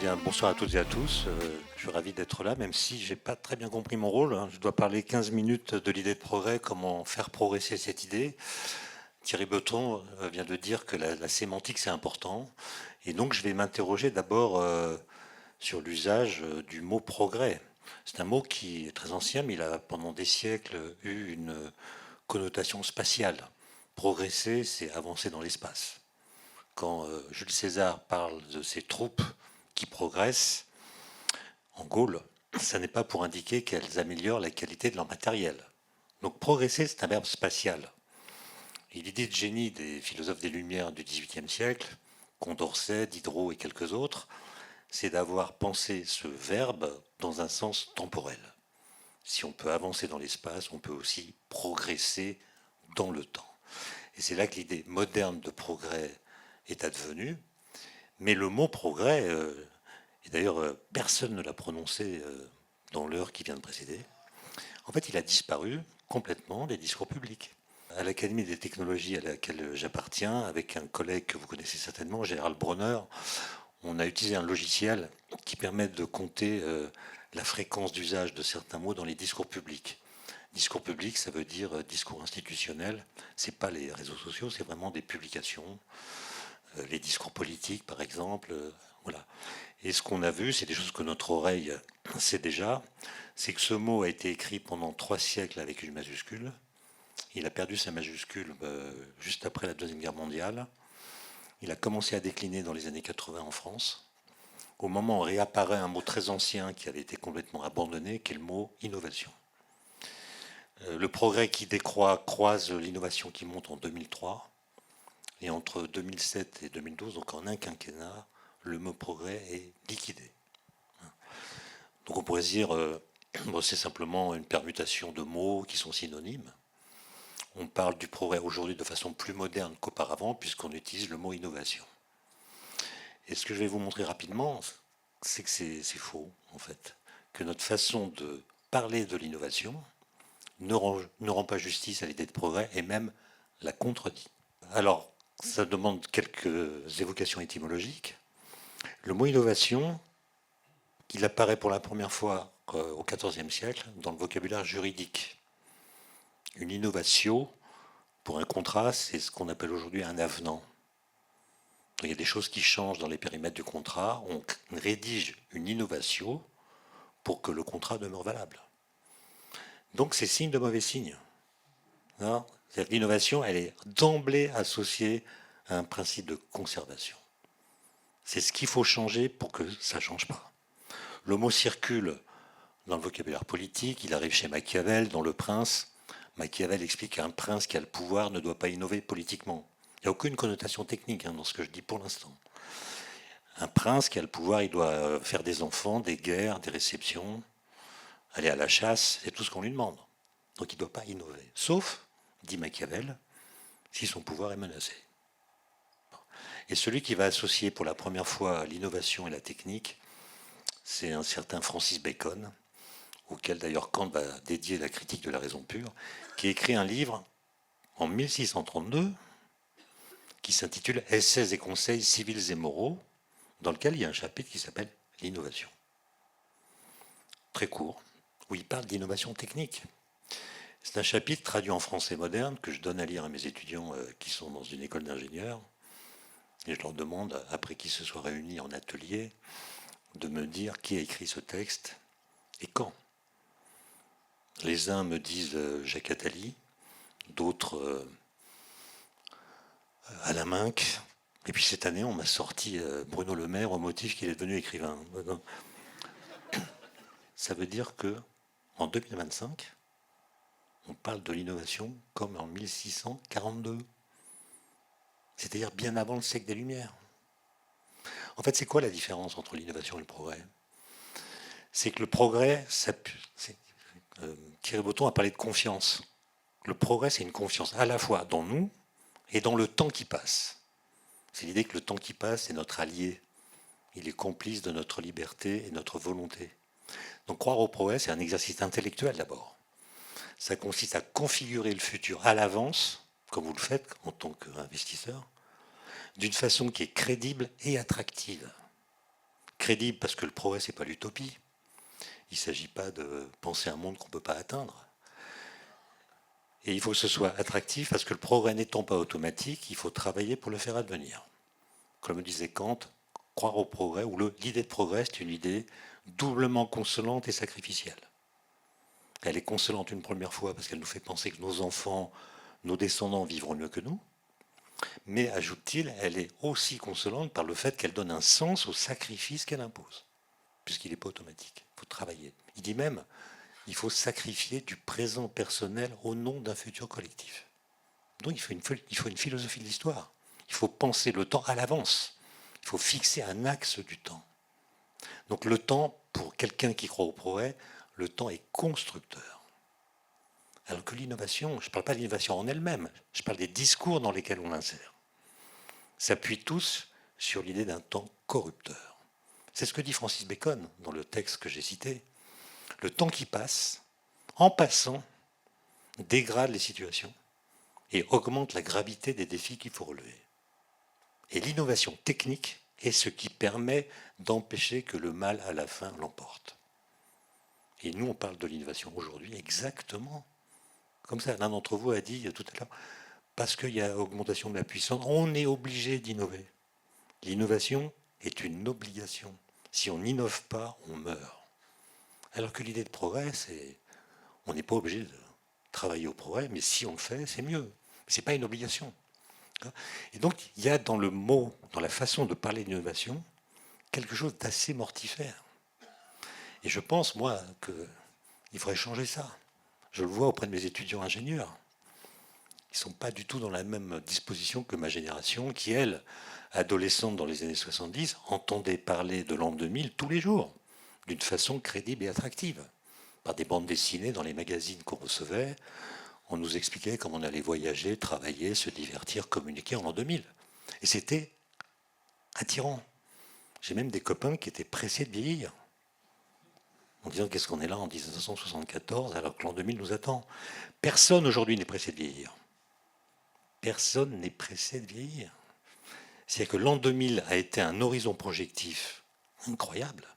Bien, bonsoir à toutes et à tous. Je suis ravi d'être là, même si j'ai pas très bien compris mon rôle. Je dois parler 15 minutes de l'idée de progrès, comment faire progresser cette idée. Thierry Breton vient de dire que la sémantique c'est important. Et donc je vais m'interroger d'abord sur l'usage du mot progrès. C'est un mot qui est très ancien, mais il a pendant des siècles eu une connotation spatiale. Progresser, c'est avancer dans l'espace. Quand Jules César parle de ses troupes qui progressent en Gaule, ça n'est pas pour indiquer qu'elles améliorent la qualité de leur matériel. Donc progresser, c'est un verbe spatial. Et l'idée de génie des philosophes des Lumières du XVIIIe siècle, Condorcet, Diderot et quelques autres, c'est d'avoir pensé ce verbe dans un sens temporel. Si on peut avancer dans l'espace, on peut aussi progresser dans le temps. Et c'est là que l'idée moderne de progrès est advenue. Mais le mot progrès, et d'ailleurs personne ne l'a prononcé dans l'heure qui vient de précéder, en fait il a disparu complètement des discours publics. À l'Académie des technologies à laquelle j'appartiens, avec un collègue que vous connaissez certainement, Gérald Bronner, on a utilisé un logiciel qui permet de compter la fréquence d'usage de certains mots dans les discours publics. Discours public, ça veut dire discours institutionnel. C'est pas les réseaux sociaux, c'est vraiment des publications, les discours politiques, par exemple. Voilà. Et ce qu'on a vu, c'est des choses que notre oreille sait déjà, c'est que ce mot a été écrit pendant 3 siècles avec une majuscule. Il a perdu sa majuscule juste après la Deuxième Guerre mondiale. Il a commencé à décliner dans les années 80 en France. Au moment où réapparaît un mot très ancien qui avait été complètement abandonné, qui est le mot innovation. Le progrès qui décroît croise l'innovation qui monte en 2003. Et entre 2007 et 2012, donc en un quinquennat, le mot progrès est liquidé. Donc on pourrait se dire, c'est simplement une permutation de mots qui sont synonymes. On parle du progrès aujourd'hui de façon plus moderne qu'auparavant, puisqu'on utilise le mot innovation. Et ce que je vais vous montrer rapidement, c'est que c'est faux, en fait. Que notre façon de parler de l'innovation ne rend pas justice à l'idée de progrès et même la contredit. Alors, ça demande quelques évocations étymologiques. Le mot innovation, il apparaît pour la première fois au XIVe siècle dans le vocabulaire juridique. Une innovation, pour un contrat, c'est ce qu'on appelle aujourd'hui un avenant. Donc, il y a des choses qui changent dans les périmètres du contrat. On rédige une innovation pour que le contrat demeure valable. Donc c'est signe de mauvais signe. C'est-à-dire que l'innovation, elle est d'emblée associée à un principe de conservation. C'est ce qu'il faut changer pour que ça ne change pas. Le mot circule dans le vocabulaire politique, il arrive chez Machiavel, dans Le Prince. Machiavel explique qu'un prince qui a le pouvoir ne doit pas innover politiquement. Il n'y a aucune connotation technique dans ce que je dis pour l'instant. Un prince qui a le pouvoir, il doit faire des enfants, des guerres, des réceptions, aller à la chasse, c'est tout ce qu'on lui demande. Donc il ne doit pas innover. Sauf, dit Machiavel, si son pouvoir est menacé. Et celui qui va associer pour la première fois l'innovation et la technique, c'est un certain Francis Bacon, auquel d'ailleurs Kant va dédier la critique de la raison pure, qui écrit un livre en 1632 qui s'intitule Essais et conseils civils et moraux, dans lequel il y a un chapitre qui s'appelle l'innovation. Très court, où il parle d'innovation technique. C'est un chapitre traduit en français moderne que je donne à lire à mes étudiants qui sont dans une école d'ingénieurs. Et je leur demande, après qu'ils se soient réunis en atelier, de me dire qui a écrit ce texte et quand. Les uns me disent Jacques Attali, d'autres Alain Minck. Et puis cette année, on m'a sorti Bruno Le Maire au motif qu'il est devenu écrivain. Ça veut dire que en 2025, on parle de l'innovation comme en 1642. C'est-à-dire bien avant le siècle des Lumières. En fait, c'est quoi la différence entre l'innovation et le progrès? C'est que le progrès, Thierry Breton a parlé de confiance. Le progrès, c'est une confiance à la fois dans nous et dans le temps qui passe. C'est l'idée que le temps qui passe est notre allié. Il est complice de notre liberté et notre volonté. Donc croire au progrès, c'est un exercice intellectuel d'abord. Ça consiste à configurer le futur à l'avance, comme vous le faites en tant qu'investisseur, d'une façon qui est crédible et attractive. Crédible parce que le progrès, c'est pas l'utopie. Il ne s'agit pas de penser un monde qu'on ne peut pas atteindre. Et il faut que ce soit attractif parce que le progrès n'étant pas automatique, il faut travailler pour le faire advenir. Comme disait Kant, croire au progrès, ou l'idée de progrès, c'est une idée doublement consolante et sacrificielle. Elle est consolante une première fois parce qu'elle nous fait penser que nos enfants, nos descendants vivront mieux que nous. Mais, ajoute-t-il, elle est aussi consolante par le fait qu'elle donne un sens au sacrifice qu'elle impose, puisqu'il n'est pas automatique. Il faut travailler. Il dit même, il faut sacrifier du présent personnel au nom d'un futur collectif. Donc il faut une philosophie de l'histoire. Il faut penser le temps à l'avance. Il faut fixer un axe du temps. Donc le temps, pour quelqu'un qui croit au progrès, le temps est constructeur. Alors que l'innovation, je ne parle pas de l'innovation en elle-même, je parle des discours dans lesquels on l'insère, s'appuient tous sur l'idée d'un temps corrupteur. C'est ce que dit Francis Bacon dans le texte que j'ai cité. Le temps qui passe, en passant, dégrade les situations et augmente la gravité des défis qu'il faut relever. Et l'innovation technique est ce qui permet d'empêcher que le mal à la fin l'emporte. Et nous, on parle de l'innovation aujourd'hui exactement comme ça. L'un d'entre vous a dit tout à l'heure, parce qu'il y a augmentation de la puissance, on est obligé d'innover. L'innovation est une obligation. Si on n'innove pas, on meurt. Alors que l'idée de progrès, c'est on n'est pas obligé de travailler au progrès, mais si on le fait, c'est mieux. Ce n'est pas une obligation. Et donc, il y a dans le mot, dans la façon de parler d'innovation, quelque chose d'assez mortifère. Et je pense, moi, qu'il faudrait changer ça. Je le vois auprès de mes étudiants ingénieurs. Ils ne sont pas du tout dans la même disposition que ma génération, qui, elle, adolescente dans les années 70, entendait parler de l'an 2000 tous les jours, d'une façon crédible et attractive. Par des bandes dessinées dans les magazines qu'on recevait, on nous expliquait comment on allait voyager, travailler, se divertir, communiquer en l'an 2000. Et c'était attirant. J'ai même des copains qui étaient pressés de vieillir, en disant qu'est-ce qu'on est là en 1974 alors que l'an 2000 nous attend. Personne aujourd'hui n'est pressé de vieillir. Personne n'est pressé de vieillir. C'est-à-dire que l'an 2000 a été un horizon projectif incroyable.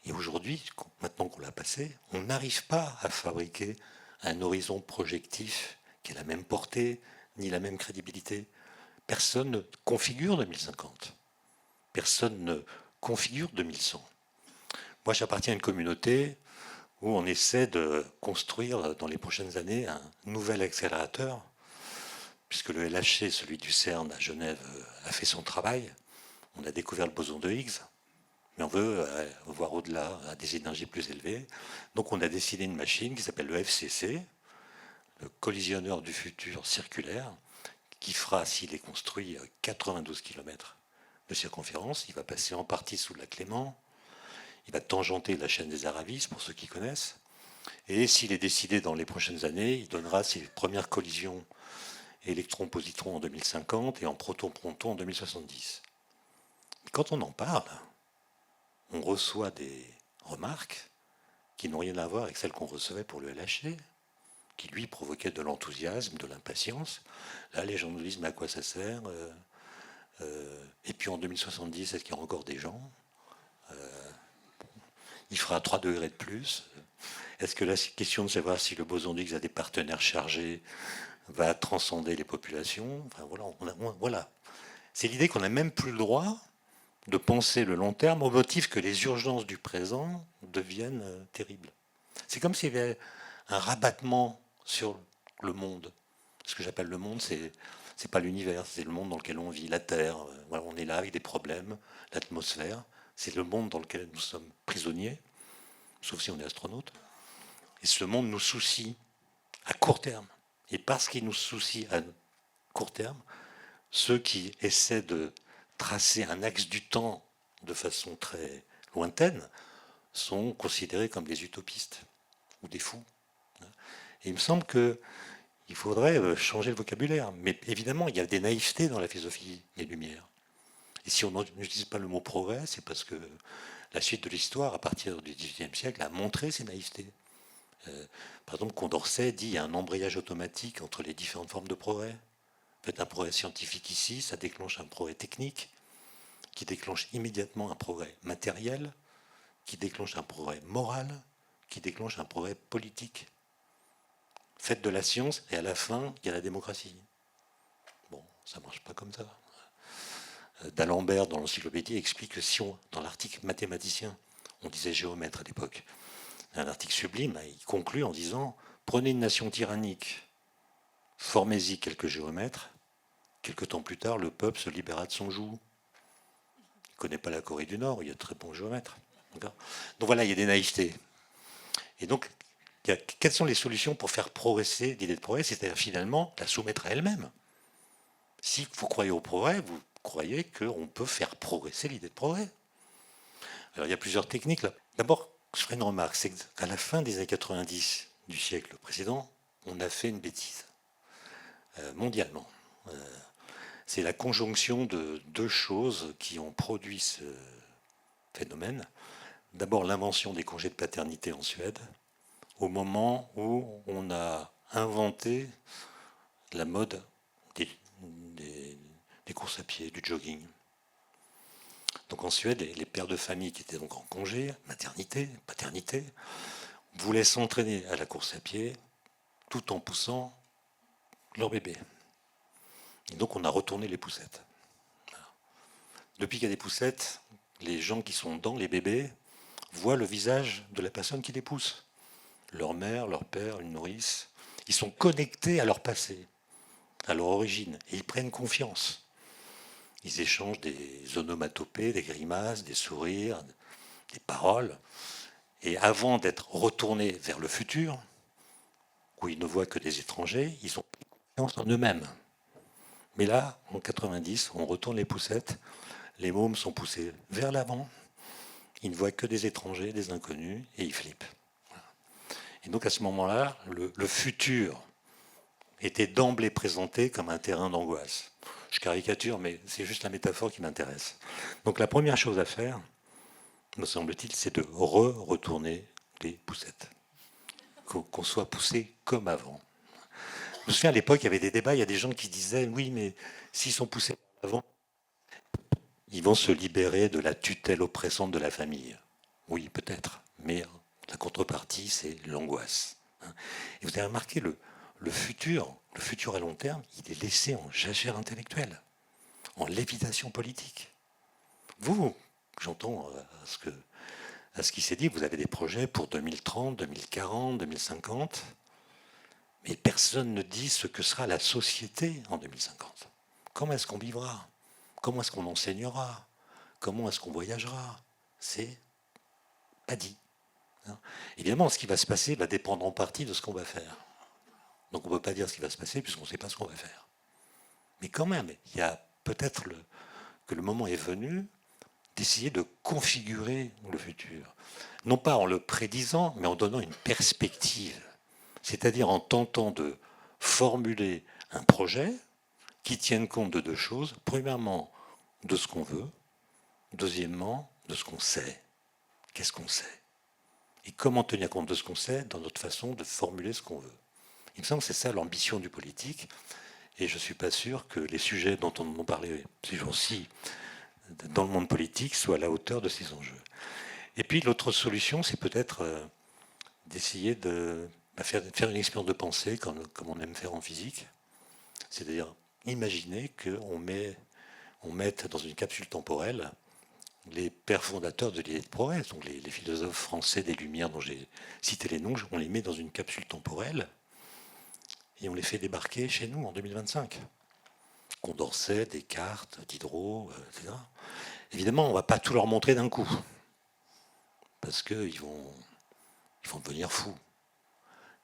Et aujourd'hui, maintenant qu'on l'a passé, on n'arrive pas à fabriquer un horizon projectif qui ait la même portée ni la même crédibilité. Personne ne configure 2050. Personne ne configure 2100. Moi, j'appartiens à une communauté où on essaie de construire dans les prochaines années un nouvel accélérateur, puisque le LHC, celui du CERN à Genève, a fait son travail. On a découvert le boson de Higgs, mais on veut voir au-delà, à des énergies plus élevées. Donc on a dessiné une machine qui s'appelle le FCC, le collisionneur du futur circulaire, qui fera, s'il est construit, 92 km de circonférence. Il va passer en partie sous la Clément. Il va tangenter la chaîne des Aravis, pour ceux qui connaissent. Et s'il est décidé dans les prochaines années, il donnera ses premières collisions électrons-positrons en 2050 et en proton-proton en 2070. Quand on en parle, on reçoit des remarques qui n'ont rien à voir avec celles qu'on recevait pour le LHC, qui lui provoquaient de l'enthousiasme, de l'impatience. Là, les gens nous disent, mais à quoi ça sert Et puis en 2070, est-ce qu'il y aura encore des gens Il fera 3 degrés de plus. Est-ce que la question de savoir si le boson d'Higgs a des partenaires chargés va transcender les populations? Enfin, voilà. C'est l'idée qu'on n'a même plus le droit de penser le long terme au motif que les urgences du présent deviennent terribles. C'est comme s'il y avait un rabattement sur le monde. Ce que j'appelle le monde, c'est pas l'univers, c'est le monde dans lequel on vit, la Terre. Voilà, on est là avec des problèmes, l'atmosphère. C'est le monde dans lequel nous sommes prisonniers, sauf si on est astronaute. Et ce monde nous soucie à court terme. Et parce qu'il nous soucie à court terme, ceux qui essaient de tracer un axe du temps de façon très lointaine sont considérés comme des utopistes ou des fous. Et il me semble qu'il faudrait changer le vocabulaire. Mais évidemment, il y a des naïvetés dans la philosophie des Lumières. Et si on n'utilise pas le mot progrès, c'est parce que la suite de l'histoire, à partir du XVIIIe siècle, a montré ces naïvetés. Par exemple, Condorcet dit qu'il y a un embrayage automatique entre les différentes formes de progrès. Faites un progrès scientifique ici, ça déclenche un progrès technique qui déclenche immédiatement un progrès matériel, qui déclenche un progrès moral, qui déclenche un progrès politique. Faites de la science et à la fin, il y a la démocratie. Bon, ça ne marche pas comme ça. D'Alembert, dans l'encyclopédie, explique que si on, dans l'article mathématicien, on disait géomètre à l'époque, un article sublime, il conclut en disant « Prenez une nation tyrannique, formez-y quelques géomètres, quelque temps plus tard, le peuple se libéra de son joug. » Il ne connaît pas la Corée du Nord, il y a de très bons géomètres. Donc voilà, il y a des naïvetés. Et donc, quelles sont les solutions pour faire progresser l'idée de progrès, c'est-à-dire finalement la soumettre à elle-même. Si vous croyez au progrès, vous croyez qu'on peut faire progresser l'idée de progrès. Alors il y a plusieurs techniques là. D'abord, je ferai une remarque, c'est qu'à la fin des années 90 du siècle précédent, on a fait une bêtise, mondialement. C'est la conjonction de deux choses qui ont produit ce phénomène. D'abord l'invention des congés de paternité en Suède, au moment où on a inventé la mode des courses à pied, du jogging. Donc en Suède, les pères de famille qui étaient donc en congé, maternité, paternité, voulaient s'entraîner à la course à pied tout en poussant leur bébé. Et donc on a retourné les poussettes. Depuis qu'il y a des poussettes, les gens qui sont dans les bébés voient le visage de la personne qui les pousse. Leur mère, leur père, une nourrice. Ils sont connectés à leur passé, à leur origine, et ils prennent confiance. Ils échangent des onomatopées, des grimaces, des sourires, des paroles. Et avant d'être retournés vers le futur, où ils ne voient que des étrangers, ils ont confiance en eux-mêmes. Mais là, en 90, on retourne les poussettes, les mômes sont poussés vers l'avant, ils ne voient que des étrangers, des inconnus, et ils flippent. Et donc à ce moment-là, le futur était d'emblée présenté comme un terrain d'angoisse. Je caricature, mais c'est juste la métaphore qui m'intéresse. Donc la première chose à faire, me semble-t-il, c'est de retourner les poussettes. Qu'on soit poussé comme avant. Je me souviens à l'époque, il y avait des débats, il y a des gens qui disaient oui, mais s'ils sont poussés avant, ils vont se libérer de la tutelle oppressante de la famille. Oui, peut-être, mais la contrepartie, c'est l'angoisse. Et vous avez remarqué, le futur à long terme, il est laissé en jachère intellectuelle, en lévitation politique. Vous, j'entends à ce qui s'est dit, vous avez des projets pour 2030, 2040, 2050, mais personne ne dit ce que sera la société en 2050. Comment est-ce qu'on vivra? Comment est-ce qu'on enseignera? Comment est-ce qu'on voyagera? C'est pas dit. Évidemment, ce qui va se passer va dépendre en partie de ce qu'on va faire. Donc on ne peut pas dire ce qui va se passer puisqu'on ne sait pas ce qu'on va faire. Mais quand même, il y a peut-être que le moment est venu d'essayer de configurer le futur. Non pas en le prédisant, mais en donnant une perspective. C'est-à-dire en tentant de formuler un projet qui tienne compte de deux choses. Premièrement, de ce qu'on veut. Deuxièmement, de ce qu'on sait. Qu'est-ce qu'on sait? Et comment tenir compte de ce qu'on sait dans notre façon de formuler ce qu'on veut. Il me semble que c'est ça l'ambition du politique. Et je ne suis pas sûr que les sujets dont on parlait ces jours-ci dans le monde politique soient à la hauteur de ces enjeux. Et puis l'autre solution, c'est peut-être d'essayer de faire une expérience de pensée, comme on aime faire en physique. C'est-à-dire imaginer qu'on mette dans une capsule temporelle les pères fondateurs de l'idée de progrès, donc les philosophes français des Lumières dont j'ai cité les noms, on les met dans une capsule temporelle et on les fait débarquer chez nous en 2025. Condorcet, Descartes, Diderot, etc. Évidemment, on ne va pas tout leur montrer d'un coup, parce qu'ils vont devenir fous.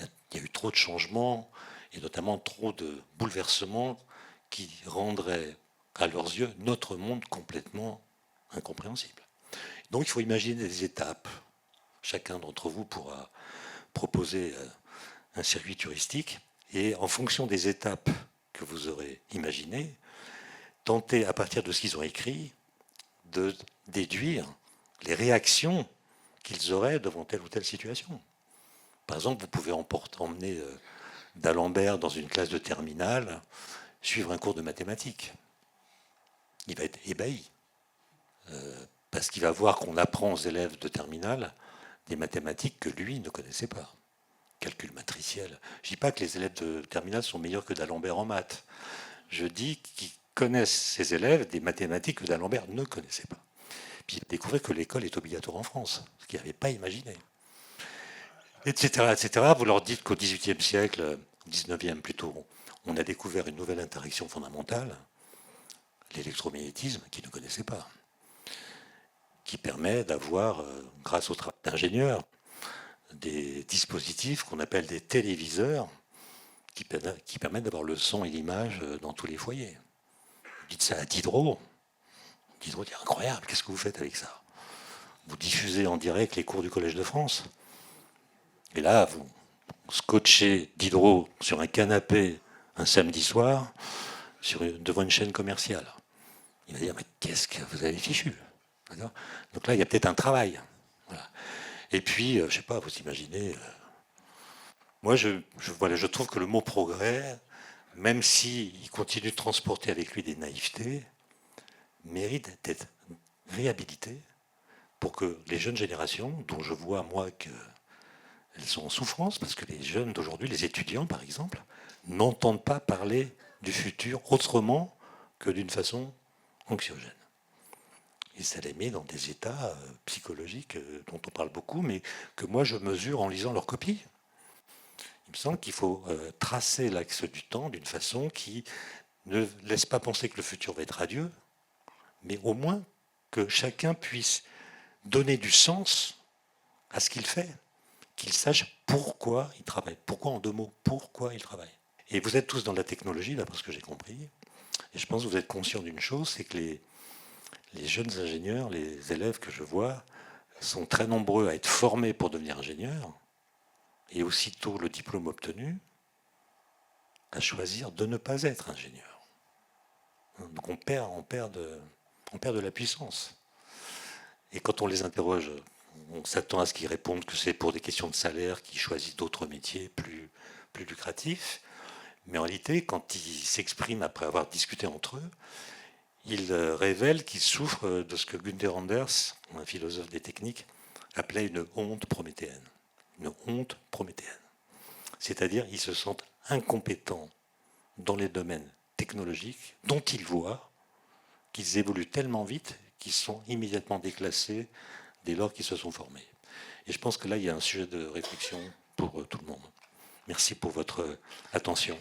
Il y a eu trop de changements, et notamment trop de bouleversements qui rendraient à leurs yeux notre monde complètement incompréhensible. Donc il faut imaginer des étapes. Chacun d'entre vous pourra proposer un circuit touristique, et en fonction des étapes que vous aurez imaginées, tenter à partir de ce qu'ils ont écrit de déduire les réactions qu'ils auraient devant telle ou telle situation. Par exemple, vous pouvez emmener d'Alembert dans une classe de terminale, suivre un cours de mathématiques. Il va être ébahi. Parce qu'il va voir qu'on apprend aux élèves de terminale des mathématiques que lui ne connaissait pas. Calcul matriciel. Je ne dis pas que les élèves de terminale sont meilleurs que d'Alembert en maths. Je dis qu'ils connaissent ces élèves des mathématiques que d'Alembert ne connaissait pas. Puis découvrir que l'école est obligatoire en France, ce qu'il n'avait pas imaginé. Etc., etc. Vous leur dites qu'au XVIIIe siècle, XIXe plutôt, on a découvert une nouvelle interaction fondamentale, l'électromagnétisme, qu'ils ne connaissaient pas, qui permet d'avoir, grâce au travail d'ingénieurs, des dispositifs qu'on appelle des téléviseurs qui permettent d'avoir le son et l'image dans tous les foyers. Vous dites ça à Diderot. Diderot dit incroyable, qu'est-ce que vous faites avec ça? Vous diffusez en direct les cours du Collège de France. Et là, vous scotchez Diderot sur un canapé un samedi soir devant une chaîne commerciale. Il va dire mais qu'est-ce que vous avez fichu? Donc là, il y a peut-être un travail. Voilà. Et puis, je ne sais pas, vous imaginez. Moi, je trouve que le mot progrès, même s'il continue de transporter avec lui des naïvetés, mérite d'être réhabilité pour que les jeunes générations, dont je vois, moi, qu'elles sont en souffrance, parce que les jeunes d'aujourd'hui, les étudiants, par exemple, n'entendent pas parler du futur autrement que d'une façon anxiogène. Et ça les met dans des états psychologiques dont on parle beaucoup, mais que moi je mesure en lisant leurs copies. Il me semble qu'il faut tracer l'axe du temps d'une façon qui ne laisse pas penser que le futur va être radieux, mais au moins que chacun puisse donner du sens à ce qu'il fait, qu'il sache pourquoi il travaille, pourquoi en deux mots, pourquoi il travaille. Et vous êtes tous dans la technologie, d'après ce que j'ai compris, et je pense que vous êtes conscients d'une chose, c'est que les jeunes ingénieurs, les élèves que je vois, sont très nombreux à être formés pour devenir ingénieurs, et aussitôt le diplôme obtenu, à choisir de ne pas être ingénieur. Donc on perd de la puissance. Et quand on les interroge, on s'attend à ce qu'ils répondent que c'est pour des questions de salaire qu'ils choisissent d'autres métiers plus lucratifs. Mais en réalité, quand ils s'expriment après avoir discuté entre eux, ils révèlent qu'ils souffrent de ce que Günther Anders, un philosophe des techniques, appelait une honte prométhéenne. Une honte prométhéenne. C'est-à-dire qu'ils se sentent incompétents dans les domaines technologiques dont ils voient qu'ils évoluent tellement vite qu'ils sont immédiatement déclassés dès lors qu'ils se sont formés. Et je pense que là, il y a un sujet de réflexion pour tout le monde. Merci pour votre attention.